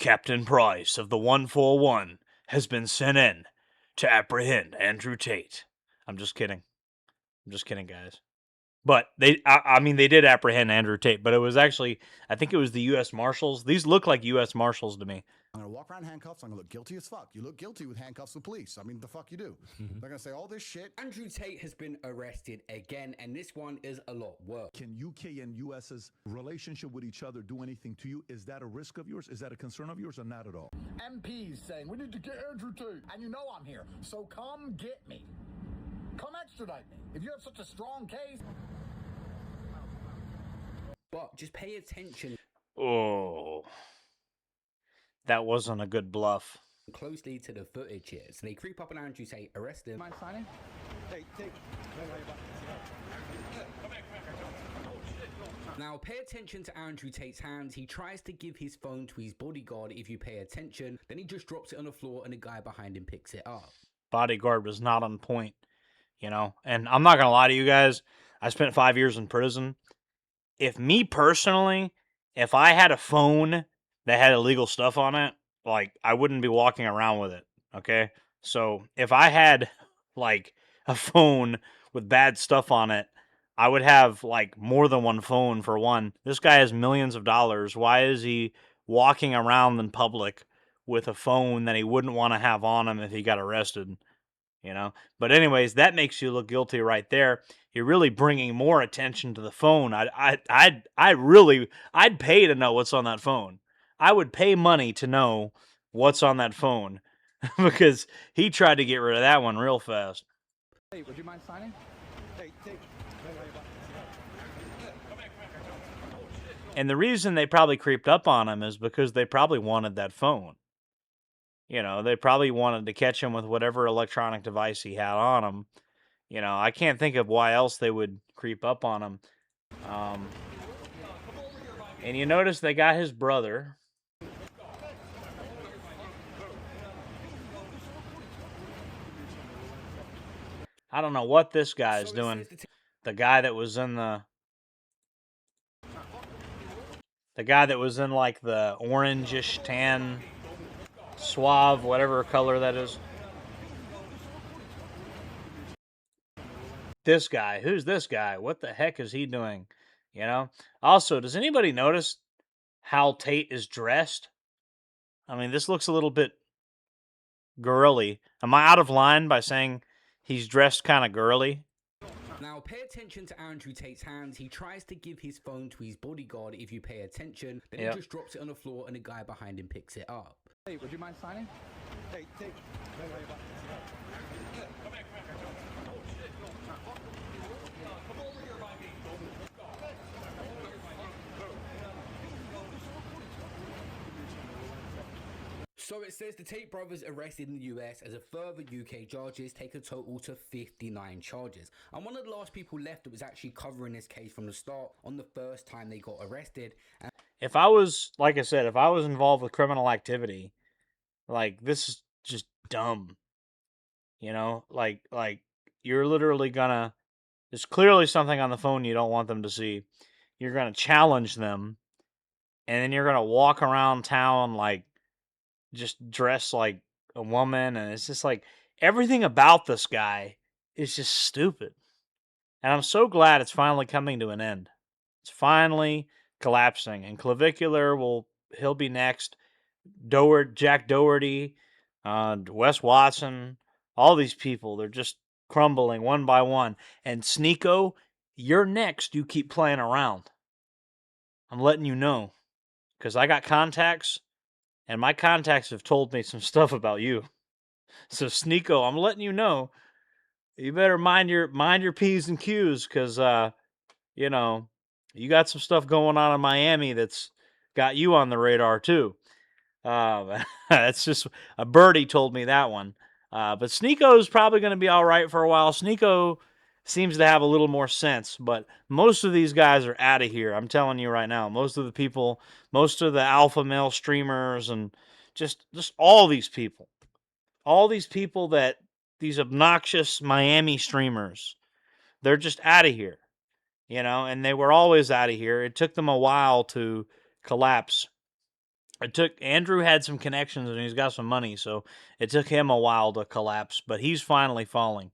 Captain Price of the 141 has been sent in to apprehend Andrew Tate. I'm just kidding. I'm just kidding, guys. But I mean, they did apprehend Andrew Tate, but it was actually, I think it was the U.S. Marshals. These look like U.S. Marshals to me. I'm going to walk around handcuffs. I'm going to look guilty as fuck. You look guilty with handcuffs with police. I mean, the fuck you do. They're going to say all this shit. Andrew Tate has been arrested again, and this one is a lot worse. Can UK and US's relationship with each other do anything to you? Is that a risk of yours? Is that a concern of yours, or not at all? MPs saying, we need to get Andrew Tate. And you know I'm here. So come get me. Come extradite me. If you have such a strong case. But just pay attention. Oh. That wasn't a good bluff. Closely to the footage here. So they creep up on Andrew Tate, arrest him. Mind signing? Take. Now pay attention to Andrew Tate's hands. He tries to give his phone to his bodyguard if you pay attention. Then he just drops it on the floor and the guy behind him picks it up. Bodyguard was not on point, you know. And I'm not going to lie to you guys. I spent 5 years in prison. If me personally, if I had a phone that had illegal stuff on it, like, I wouldn't be walking around with it, okay? So, if I had, like, a phone with bad stuff on it, I would have, like, more than one phone, for one. This guy has millions of dollars. Why is he walking around in public with a phone that he wouldn't want to have on him if he got arrested? You know? But anyways, that makes you look guilty right there. You're really bringing more attention to the phone. I'd pay to know what's on that phone. I would pay money to know what's on that phone because he tried to get rid of that one real fast. Hey, would you mind signing? Take. And the reason they probably creeped up on him is because they probably wanted that phone. You know, they probably wanted to catch him with whatever electronic device he had on him. You know, I can't think of why else they would creep up on him. And you notice they got his brother. I don't know what this guy's doing. The guy that was in the guy that was in, like, the orangish tan suave, whatever color that is. This guy. Who's this guy? What the heck is he doing? You know? Also, does anybody notice how Tate is dressed? I mean, this looks a little bit girly. Am I out of line by saying he's dressed kind of girly? Now pay attention to Andrew Tate's hands. He tries to give his phone to his bodyguard if you pay attention. Then he just drops it on the floor and the guy behind him picks it up. Hey, would you mind signing? Take. So it says the Tate brothers arrested in the US as a further UK charges take a total to 59 charges. I'm one of the last people left that was actually covering this case from the start on the first time they got arrested. And if I was, like I said, if I was involved with criminal activity, like, this is just dumb. You know, like you're literally gonna, there's clearly something on the phone you don't want them to see. You're gonna challenge them, and then you're gonna walk around town like, just dressed like a woman, and it's just like, everything about this guy is just stupid. And I'm so glad it's finally coming to an end. It's finally collapsing, and Clavicular he'll be next. Jack Doherty, Wes Watson, all these people, they're just crumbling one by one. And Sneeko, you're next. You keep playing around. I'm letting you know, because I got contacts, and my contacts have told me some stuff about you. So Sneeko, I'm letting you know, you better mind your P's and Q's, because you know, you got some stuff going on in Miami that's got you on the radar too. That's just a birdie told me that one. But Sneeko is probably going to be all right for a while. Sneeko seems to have a little more sense, but most of these guys are out of here. I'm telling you right now. Most of the alpha male streamers, and just all these people that, these obnoxious Miami streamers, they're just out of here, you know, and they were always out of here. It took them a while to collapse. It took Andrew had some connections and he's got some money, so it took him a while to collapse, but he's finally falling,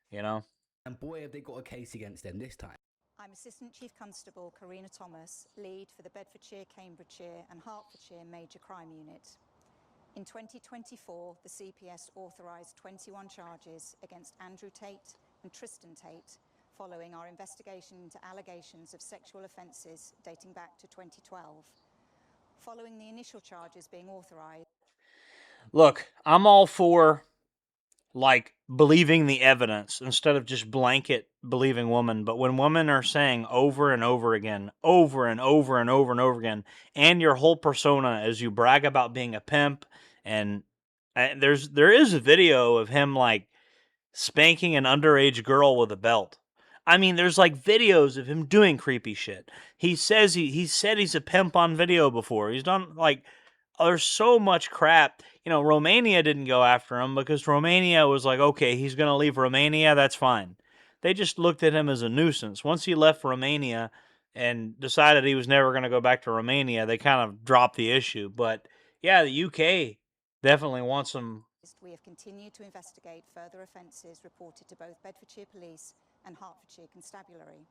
you know. And boy, have they got a case against them this time. I'm Assistant Chief Constable Karina Thomas, lead for the Bedfordshire, Cambridgeshire and Hertfordshire Major Crime Unit. In 2024, the CPS authorised 21 charges against Andrew Tate and Tristan Tate following our investigation into allegations of sexual offences dating back to 2012. Following the initial charges being authorised. Look, I'm all for like believing the evidence instead of just blanket believing women. But when women are saying over and over again, over and over and over and over again, and your whole persona as you brag about being a pimp, and there is a video of him like spanking an underage girl with a belt. I mean, there's like videos of him doing creepy shit. He says he said he's a pimp on video before. He's done like there's so much crap. You know, Romania didn't go after him because Romania was like, okay, he's going to leave Romania, that's fine. They just looked at him as a nuisance. Once he left Romania and decided he was never going to go back to Romania, they kind of dropped the issue. But yeah, the UK definitely wants him. We have continued to investigate further offences reported to both Bedfordshire Police and Hertfordshire Constabulary.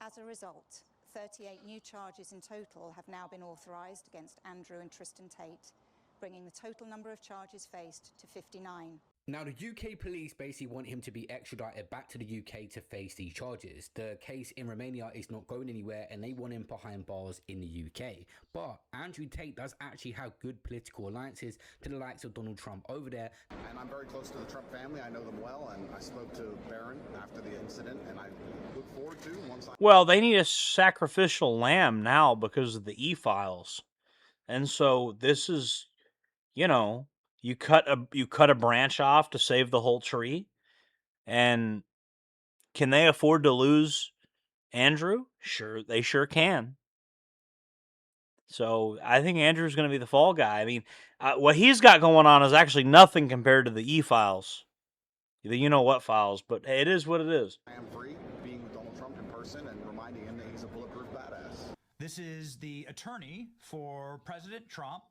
As a result, 38 new charges in total have now been authorised against Andrew and Tristan Tate, bringing the total number of charges faced to 59. Now, the UK police basically want him to be extradited back to the UK to face these charges. The case in Romania is not going anywhere and they want him behind bars in the UK. But Andrew Tate does actually have good political alliances to the likes of Donald Trump over there. And I'm very close to the Trump family. I know them well, and I spoke to Barron after the incident, and I look forward to once I... Well, they need a sacrificial lamb now because of the e-files. And so this is, you know, you cut a branch off to save the whole tree. And can they afford to lose Andrew? Sure, they sure can. So I think Andrew's going to be the fall guy. I mean, what he's got going on is actually nothing compared to the e-files. The you-know-what files, but it is what it is. I am free, being with Donald Trump in person and reminding him that he's a bulletproof badass. This is the attorney for President Trump,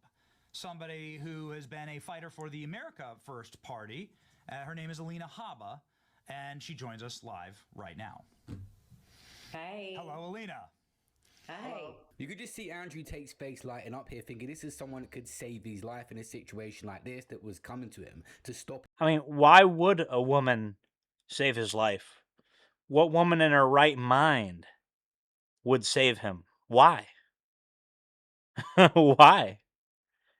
somebody who has been a fighter for the America First Party. Her name is Alina Habba, and she joins us live right now. Hey. Hello, Alina. Hi. You could just see Andrew Tate's face lighting up here, thinking this is someone that could save his life in a situation like this that was coming to him to stop. I mean, why would a woman save his life? What woman in her right mind would save him? Why? Why?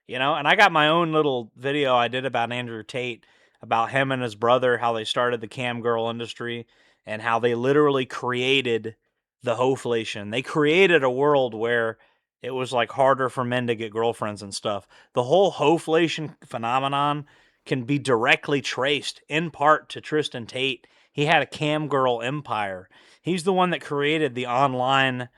You know, and I got my own little video I did about Andrew Tate, about him and his brother, how they started the cam girl industry, and how they literally created the hoflation. They created a world where it was like harder for men to get girlfriends and stuff. The whole hoflation phenomenon can be directly traced in part to Tristan Tate. He had a cam girl empire. He's the one that created the online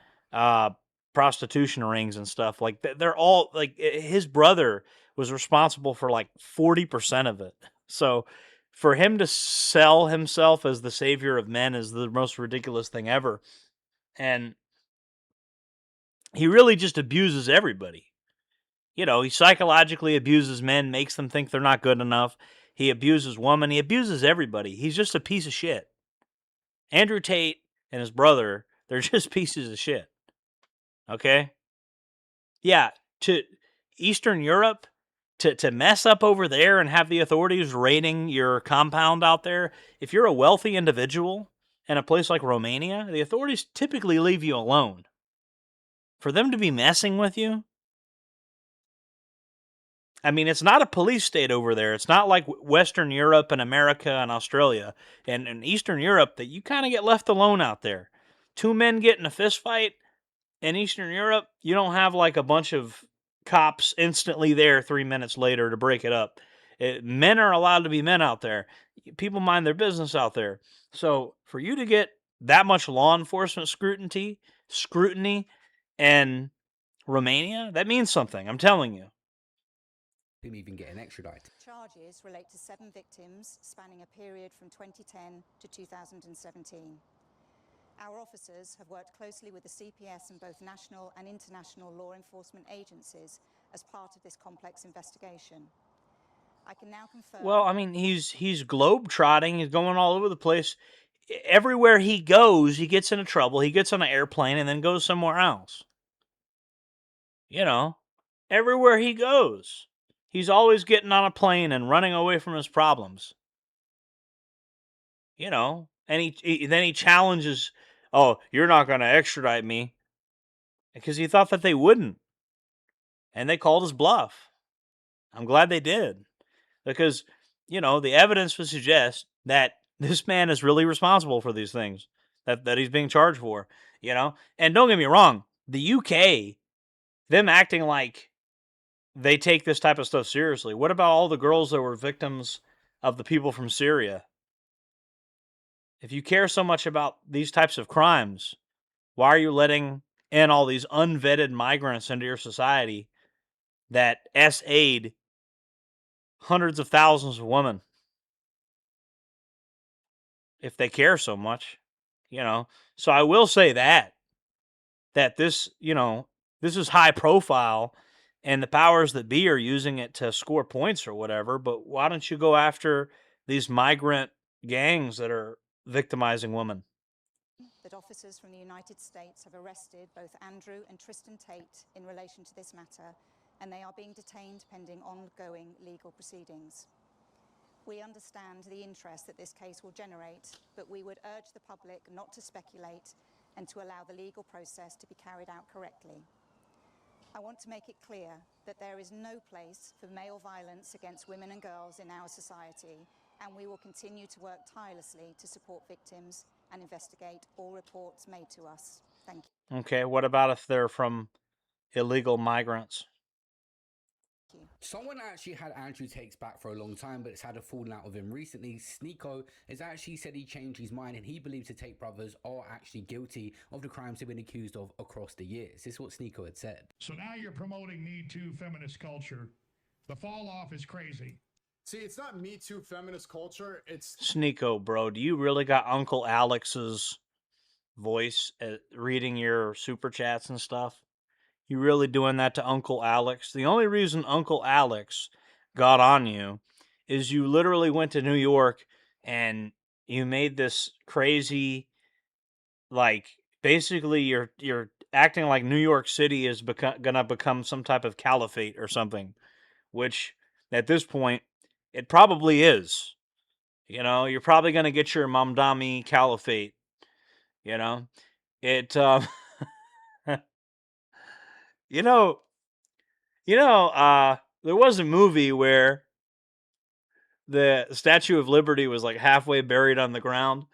prostitution rings and stuff. Like they're all like his brother was responsible for like 40% of it. So for him to sell himself as the savior of men is the most ridiculous thing ever. And he really just abuses everybody. You know, he psychologically abuses men, makes them think they're not good enough. He abuses women. He abuses everybody. He's just a piece of shit. Andrew Tate and his brother, they're just pieces of shit. Okay? Yeah, to Eastern Europe, to mess up over there and have the authorities raiding your compound out there, if you're a wealthy individual in a place like Romania, the authorities typically leave you alone. For them to be messing with you, I mean, it's not a police state over there. It's not like Western Europe and America and Australia and Eastern Europe that you kind of get left alone out there. Two men get in a fist fight in Eastern Europe, you don't have like a bunch of cops instantly there 3 minutes later to break it up. Men are allowed to be men out there. People mind their business out there. So for you to get that much law enforcement scrutiny in Romania, that means something. I'm telling you. Him even getting extradited. Charges relate to 7 victims spanning a period from 2010 to 2017. Our officers have worked closely with the CPS and both national and international law enforcement agencies as part of this complex investigation. I can now confirm... Well, I mean, he's globe-trotting. He's going all over the place. Everywhere he goes, he gets into trouble. He gets on an airplane and then goes somewhere else. You know, everywhere he goes, he's always getting on a plane and running away from his problems. You know, and then he challenges, oh, you're not going to extradite me. Because he thought that they wouldn't. And they called his bluff. I'm glad they did. Because, you know, the evidence would suggest that this man is really responsible for these things that he's being charged for, you know? And don't get me wrong, the UK, them acting like they take this type of stuff seriously. What about all the girls that were victims of the people from Syria? If you care so much about these types of crimes, why are you letting in all these unvetted migrants into your society that aid hundreds of thousands of women? If they care so much, you know. So I will say that this, you know, this is high profile and the powers that be are using it to score points or whatever, but why don't you go after these migrant gangs that are victimizing women? That officers from the United States have arrested both Andrew and Tristan Tate in relation to this matter, and they are being detained pending ongoing legal proceedings. We understand the interest that this case will generate, but we would urge the public not to speculate and to allow the legal process to be carried out correctly. I want to make it clear that there is no place for male violence against women and girls in our society, and we will continue to work tirelessly to support victims and investigate all reports made to us. Thank you. Okay, what about if they're from illegal migrants? Someone actually had Andrew Tate's back for a long time, but it's had a falling out with him recently. Sneeko has actually said he changed his mind and he believes the Tate brothers are actually guilty of the crimes they've been accused of across the years. This is what Sneeko had said. So now you're promoting Me Too feminist culture. The fall off is crazy. See, it's not Me Too feminist culture. It's Sneeko, bro, do you really got Uncle Alex's voice reading your super chats and stuff? You really doing that to Uncle Alex? The only reason Uncle Alex got on you is you literally went to New York and you made this crazy, like, basically you're acting like New York City is gonna become some type of caliphate or something, which at this point it probably is. You know, you're probably gonna get your Mamdani caliphate. You know, it. You know, there was a movie where the Statue of Liberty was like halfway buried on the ground.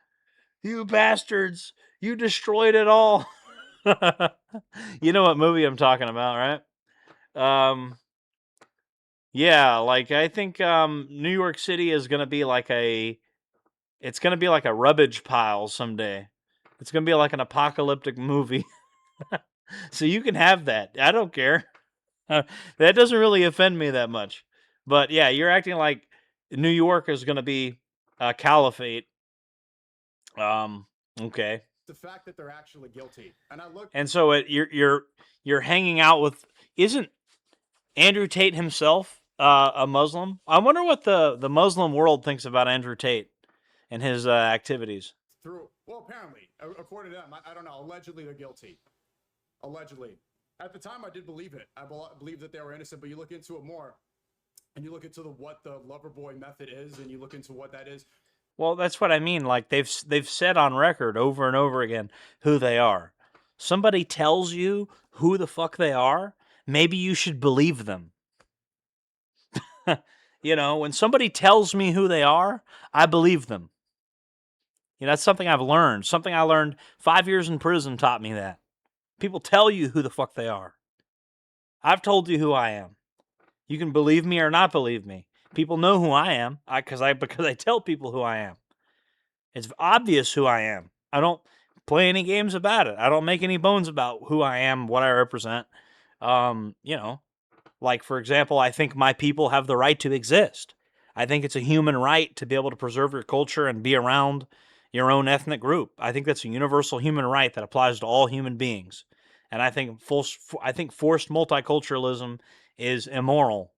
You bastards, you destroyed it all. You know what movie I'm talking about, right? Yeah, like I think New York City is gonna be like it's gonna be like a rubbish pile someday. It's gonna be like an apocalyptic movie. So you can have that. I don't care. That doesn't really offend me that much. But yeah, you're acting like New York is going to be a caliphate. Okay. the fact that they're actually guilty. And I look. And so you're hanging out with. Isn't Andrew Tate himself a Muslim? I wonder what the Muslim world thinks about Andrew Tate and his activities. Well, apparently, according to them, I don't know. Allegedly, they're guilty. Allegedly. At the time, I did believe it. I believe that they were innocent, but you look into it more, and you look into what the lover boy method is, and you look into what that is. Well, that's what I mean. Like they've said on record over and over again who they are. Somebody tells you who the fuck they are, maybe you should believe them. You know, when somebody tells me who they are, I believe them. You know, that's something I've learned. Something I learned 5 years in prison taught me that. People tell you who the fuck they are. I've told you who I am. You can believe me or not believe me. People know who I am because I tell people who I am. It's obvious who I am. I don't play any games about it. I don't make any bones about who I am, what I represent. You know, like for example, I think my people have the right to exist. I think it's a human right to be able to preserve your culture and be around your own ethnic group. I think that's a universal human right that applies to all human beings. And I think forced multiculturalism is immoral.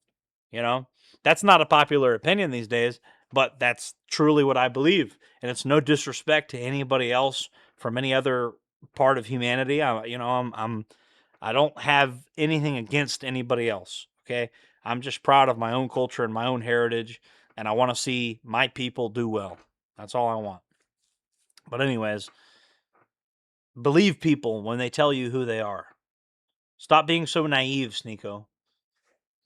You know, that's not a popular opinion these days, but that's truly what I believe. And it's no disrespect to anybody else from any other part of humanity. I don't have anything against anybody else. Okay. I'm just proud of my own culture and my own heritage, and I want to see my people do well. That's all I want. But anyways, believe people when they tell you who they are. Stop being so naive, Sneeko.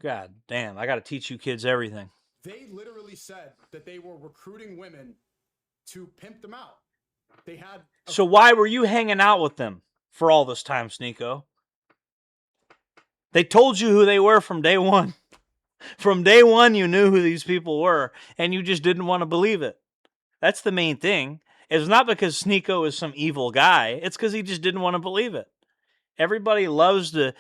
God damn, I got to teach you kids everything. They literally said that they were recruiting women to pimp them out. They had. So why were you hanging out with them for all this time, Sneeko? They told you who they were from day one. From day one, you knew who these people were, and you just didn't want to believe it. That's the main thing. It's not because Sneeko is some evil guy. It's because he just didn't want to believe it. Everybody loves to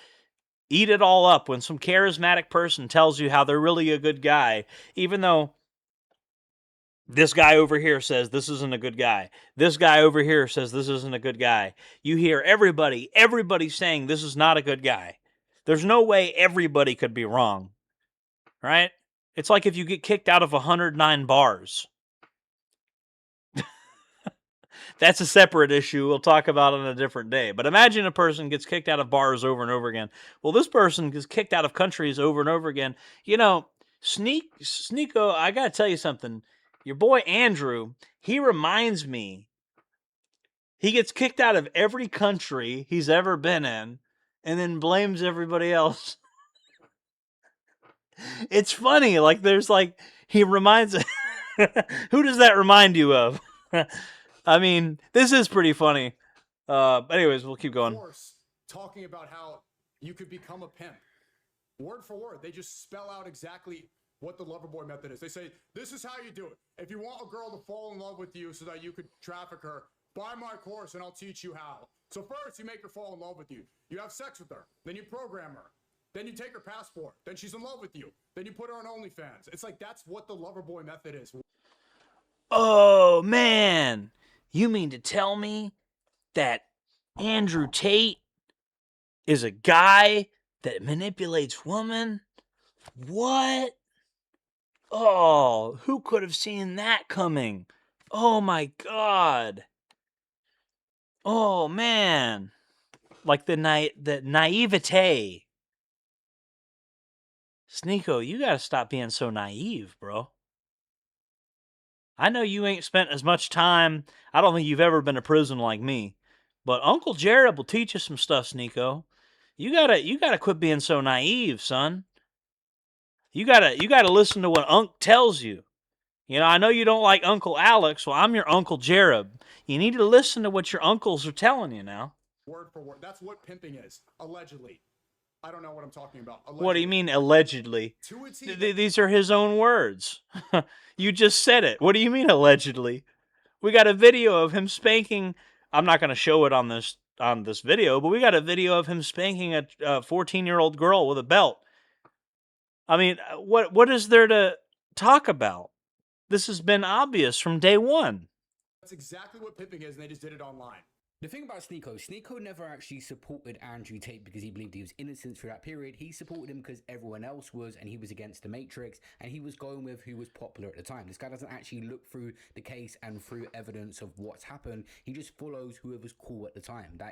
eat it all up when some charismatic person tells you how they're really a good guy, even though this guy over here says this isn't a good guy. This guy over here says this isn't a good guy. You hear everybody saying this is not a good guy. There's no way everybody could be wrong, right? It's like if you get kicked out of 109 bars. That's a separate issue we'll talk about on a different day. But imagine a person gets kicked out of bars over and over again. Well, this person gets kicked out of countries over and over again. You know, Sneeko, I got to tell you something. Your boy Andrew, he reminds me, he gets kicked out of every country he's ever been in and then blames everybody else. It's funny. Like, he reminds... Who does that remind you of? I mean, this is pretty funny. Anyways, we'll keep going. Course, talking about how you could become a pimp. Word for word, they just spell out exactly what the lover boy method is. They say, this is how you do it. If you want a girl to fall in love with you so that you could traffic her, buy my course and I'll teach you how. So first, you make her fall in love with you. You have sex with her. Then you program her. Then you take her passport. Then she's in love with you. Then you put her on OnlyFans. It's like, that's what the lover boy method is. Oh, man. You mean to tell me that Andrew Tate is a guy that manipulates women? What? Oh, who could have seen that coming? Oh my God. Oh man. Like the naivete. Sneeko, you gotta stop being so naive, bro. I know you ain't spent as much time. I don't think you've ever been to prison like me. But Uncle Jared will teach you some stuff, Sneeko. You gotta quit being so naive, son. You gotta listen to what Unc tells you. You know, I know you don't like Uncle Alex. Well, I'm your Uncle Jared. You need to listen to what your uncles are telling you now. Word for word. That's what pimping is, allegedly. I don't know what I'm talking about. Allegedly. What do you mean, allegedly? To a T. These are his own words. You just said it. What do you mean, allegedly? We got a video of him spanking. I'm not going to show it on this video, but we got a video of him spanking a 14-year-old girl with a belt. I mean, what is there to talk about? This has been obvious from day one. That's exactly what pimping is, and they just did it online. The thing about Sneeko never actually supported Andrew Tate because he believed he was innocent through that period. He supported him because everyone else was, and he was against the Matrix, and he was going with who was popular at the time. This guy doesn't actually look through the case and through evidence of what's happened. He just follows whoever's cool at the time. That